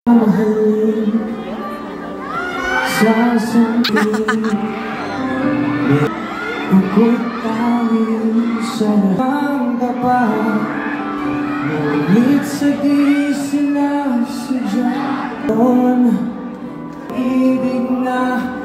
Mahalin sasabihin ako'y tawin sa nang dapat ngunit sa di sinasadya ibig na